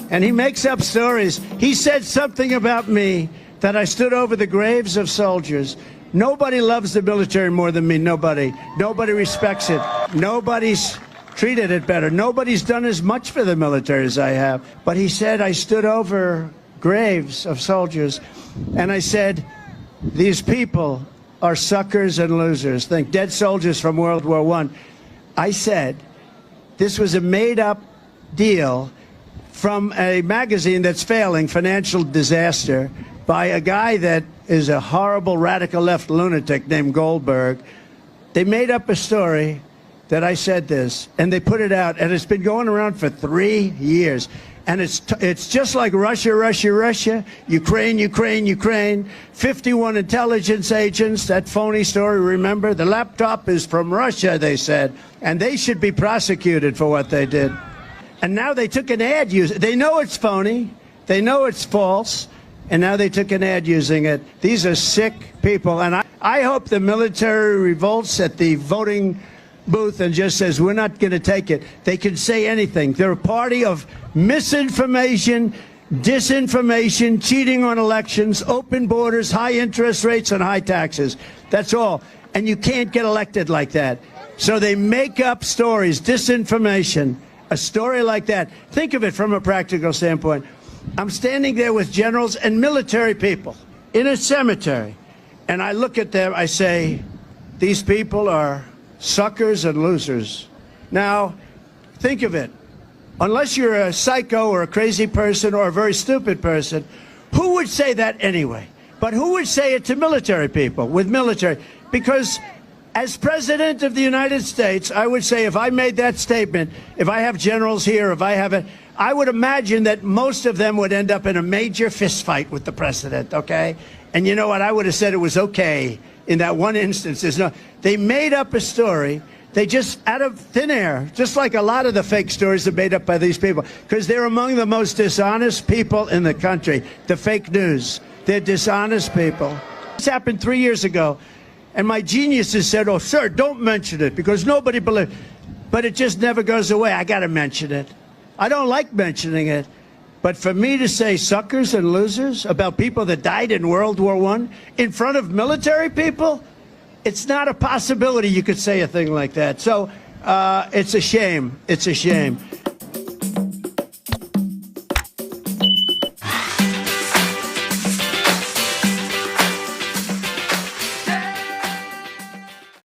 and he makes up stories. He said something about me that I stood over the graves of soldiers. Nobody loves the military more than me. Nobody. Nobody respects it. Nobody's treated it better. Nobody's done as much for the military as I have. But he said I stood over graves of soldiers, and I said, these people are suckers and losers. Think dead soldiers from World War I. I said this was a made-up deal from a magazine that's failing, Financial Disaster, by a guy that is a horrible radical left lunatic named Goldberg. They made up a story that I said this, and they put it out, and it's been going around for 3 years. And it's just like Russia, Russia, Russia, Ukraine, Ukraine, Ukraine, 51 intelligence agents, that phony story, remember? The laptop is from Russia, they said, and they should be prosecuted for what they did. And now they took an ad using, they know it's phony, they know it's false, and now they took an ad using it. These are sick people, and I hope the military revolts at the voting booth and just says, we're not going to take it. They can say anything. They're a party of misinformation, disinformation, cheating on elections, open borders, high interest rates, and high taxes. That's all. And you can't get elected like that. So they make up stories, disinformation, a story like that. Think of it from a practical standpoint. I'm standing there with generals and military people in a cemetery, and I look at them, I say, these people are suckers and losers. Now, think of it. Unless you're a psycho or a crazy person or a very stupid person, who would say that anyway? But who would say it to military people, with military? Because as President of the United States, I would say if I made that statement, if I have generals here, if I have it, I would imagine that most of them would end up in a major fist fight with the president, okay? And you know what? I would have said it was okay in that one instance. They made up a story. They just, out of thin air, just like a lot of the fake stories are made up by these people, because they're among the most dishonest people in the country, the fake news. They're dishonest people. This happened 3 years ago, and my geniuses said, oh, sir, don't mention it, because nobody believes. But it just never goes away. I got to mention it. I don't like mentioning it. But for me to say suckers and losers about people that died in World War I in front of military people, it's not a possibility you could say a thing like that. So it's a shame. It's a shame.